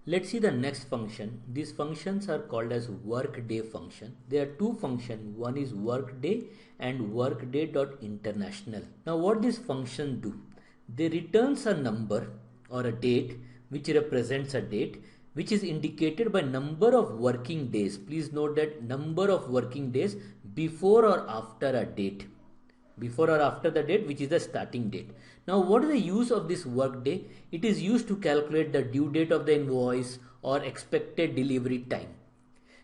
Let's see the next function. These functions are called as workday function. There are two functions. One is workday and workday.international. Now what these functions do? They returns a number or a date which represents a date which is indicated by number of working days. Please note that number of working days before or after a date. Before or after the date which is the starting date. Now what is the use of this workday? It is used to calculate the due date of the invoice or expected delivery time.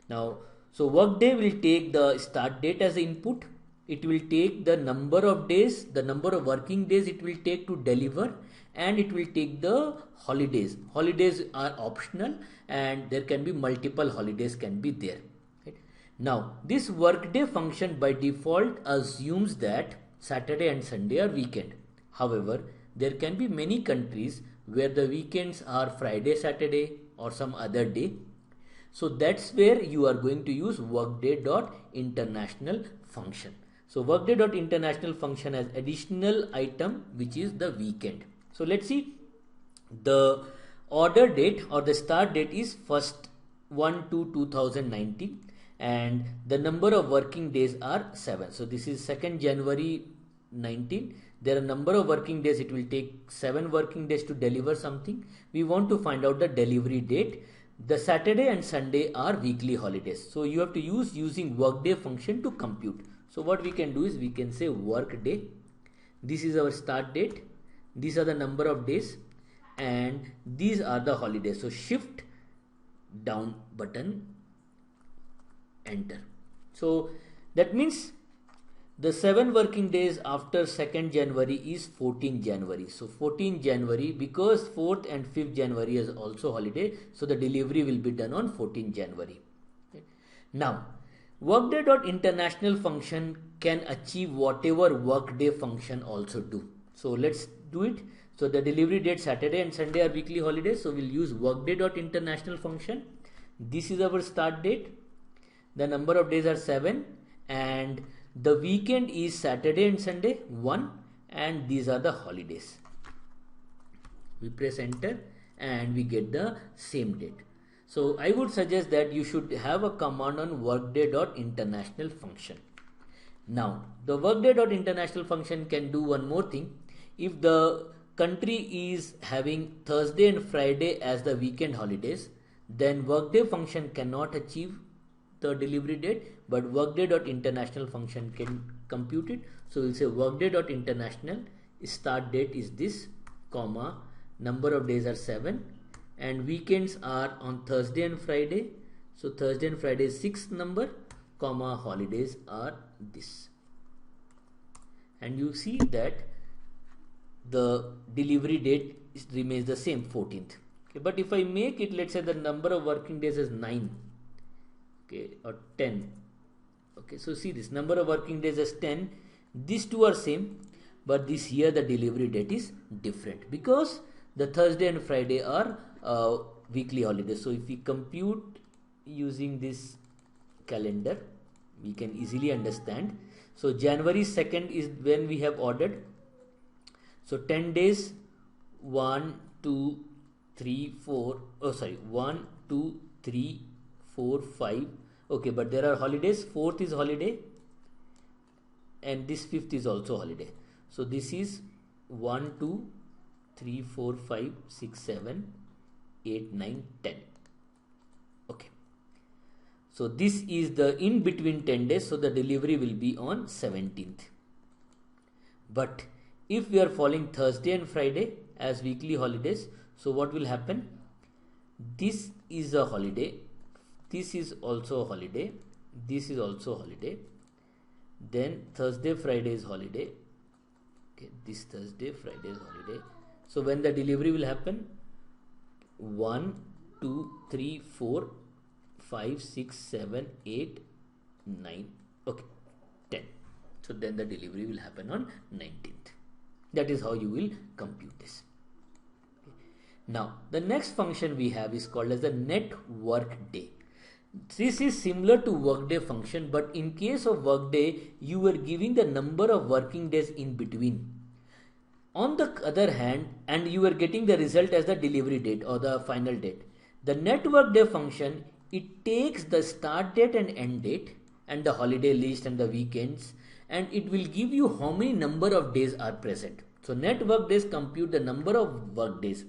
Now so workday will take the start date as the input. It will take the number of days, the number of working days it will take to deliver, and it will take the holidays. Holidays are optional and there can be multiple holidays can be there. Now, this workday function by default assumes that Saturday and Sunday are weekend. However, there can be many countries where the weekends are Friday, Saturday or some other day. So that's where you are going to use workday.international function. So workday.international function has additional item which is the weekend. So let's see, the order date or the start date is 1st 1/2/2019 and the number of working days are 7. So this is 2nd January 19. There are number of working days. It will take 7 working days to deliver something. We want to find out the delivery date. The Saturday and Sunday are weekly holidays. So you have to use using workday function to compute. So what we can do is we can say workday. This is our start date. These are the number of days and these are the holidays. So shift down button, enter. So that means the 7 working days after 2nd January is 14 January. So 14 January, because 4th and 5th January is also holiday, so the delivery will be done on 14 January. Okay. Now workday.international function can achieve whatever workday function also do. So let's do it. So the delivery date Saturday and Sunday are weekly holidays, so we'll use workday.international function. This is our start date. The number of days are 7 and the weekend is Saturday and Sunday 1 and these are the holidays. We press enter and we get the same date. So I would suggest that you should have a command on workday.international function. Now the workday.international function can do one more thing. If the country is having Thursday and Friday as the weekend holidays, then workday function cannot achieve the delivery date, but workday.international function can compute it. So we'll say workday.international start date is this, comma, number of days are 7 and weekends are on Thursday and Friday. So Thursday and Friday is 6th number, comma, holidays are this. And you see that the delivery date remains the same, 14th. Okay, but if I make it, let's say the number of working days is 9. Okay, or 10. Okay, so see, this number of working days is 10. These two are same, but this here the delivery date is different because the Thursday and Friday are weekly holidays. So if we compute using this calendar, we can easily understand. So January 2nd is when we have ordered. So 10 days, 1 2 3 4, oh sorry, 1 2 3 4 5. Okay, but there are holidays. 4th is holiday and this 5th is also holiday. So this is 1 2 3 4 5 6 7 8 9 10. Okay, so this is the in between 10 days, so the delivery will be on 17th. But if we are following Thursday and Friday as weekly holidays, so what will happen? This is a holiday, this is also a holiday, this is also a holiday, then Thursday Friday is holiday. Okay, this Thursday Friday is holiday. So when the delivery will happen, 1 2 3 4 5 6 7 8 9, okay, 10. So then the delivery will happen on 19th. That is how you will compute this. Now the next function we have is called as the net work day. This is similar to workday function, but in case of workday you were giving the number of working days in between. On the other hand, and you are getting the result as the delivery date or the final date. The net work day function, it takes the start date and end date and the holiday list and the weekends, and it will give you how many number of days are present. So net work days compute the number of work days.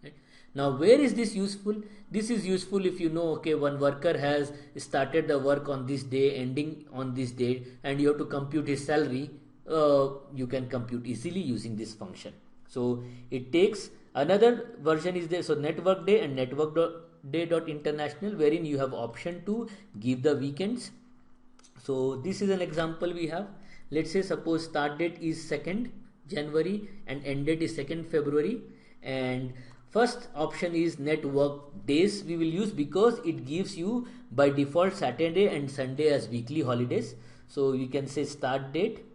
Right? Now where is this useful? This is useful if you know, okay, one worker has started the work on this day, ending on this date, and you have to compute his salary. You can compute easily using this function. So it takes another version is there. So network day and network day dot international, wherein you have option to give the weekends. So this is an example we have. Let's say suppose start date is 2nd January and end date is 2nd February, and first option is network days we will use because it gives you by default Saturday and Sunday as weekly holidays. So you can say start date,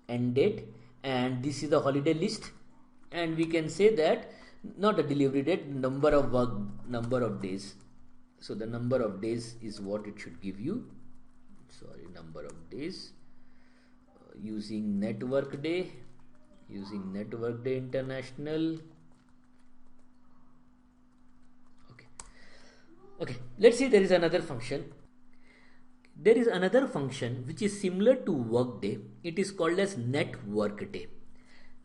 end date, and this is the holiday list, and we can say that not a delivery date, number of work, number of days. So the number of days is what it should give you. Sorry, number of days using network day, using network day international. Okay, let's see, there is another function. There is another function which is similar to workday. It is called as network day.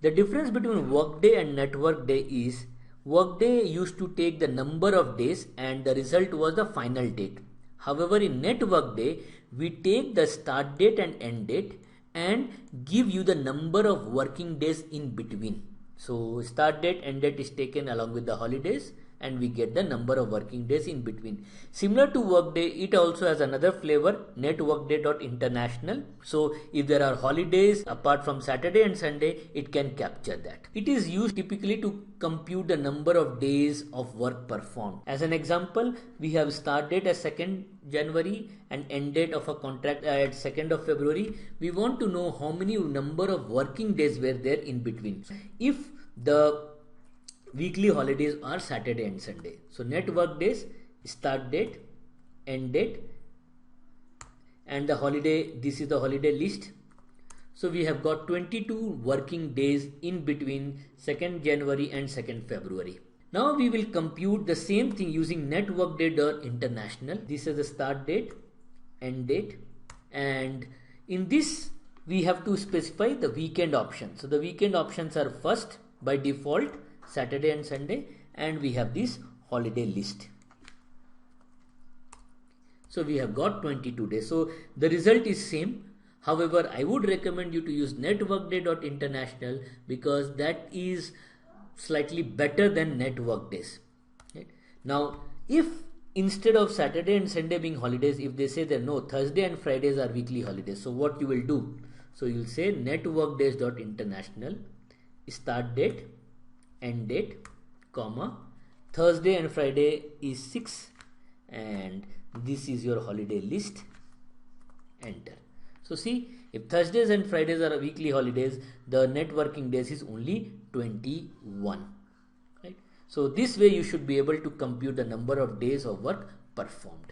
The difference between workday and network day is workday used to take the number of days and the result was the final date. However, in network day, we take the start date and end date and give you the number of working days in between. So start date, end date is taken along with the holidays, and we get the number of working days in between. Similar to workday, it also has another flavor, networkday.international. So if there are holidays apart from Saturday and Sunday, it can capture that. It is used typically to compute the number of days of work performed. As an example, we have start date as 2nd January and end date of a contract at 2nd of February. We want to know how many number of working days were there in between. If the weekly holidays are Saturday and Sunday, so net work days, start date, end date, and the holiday, this is the holiday list. So we have got 22 working days in between 2nd January and 2nd February. Now we will compute the same thing using networkday.international. This is the start date, end date, and in this we have to specify the weekend option. So the weekend options are first by default Saturday and Sunday, and we have this holiday list. So we have got 22 days. So the result is same. However, I would recommend you to use networkday.international because that is slightly better than network days. Right? Now, if instead of Saturday and Sunday being holidays, if they say that no, Thursday and Fridays are weekly holidays, so what you will do? So you will say networkdays.international, start date, end date, comma, Thursday and Friday is 6, and this is your holiday list, enter. So see, if Thursdays and Fridays are weekly holidays, the net working days is only 21. Right? So this way you should be able to compute the number of days of work performed.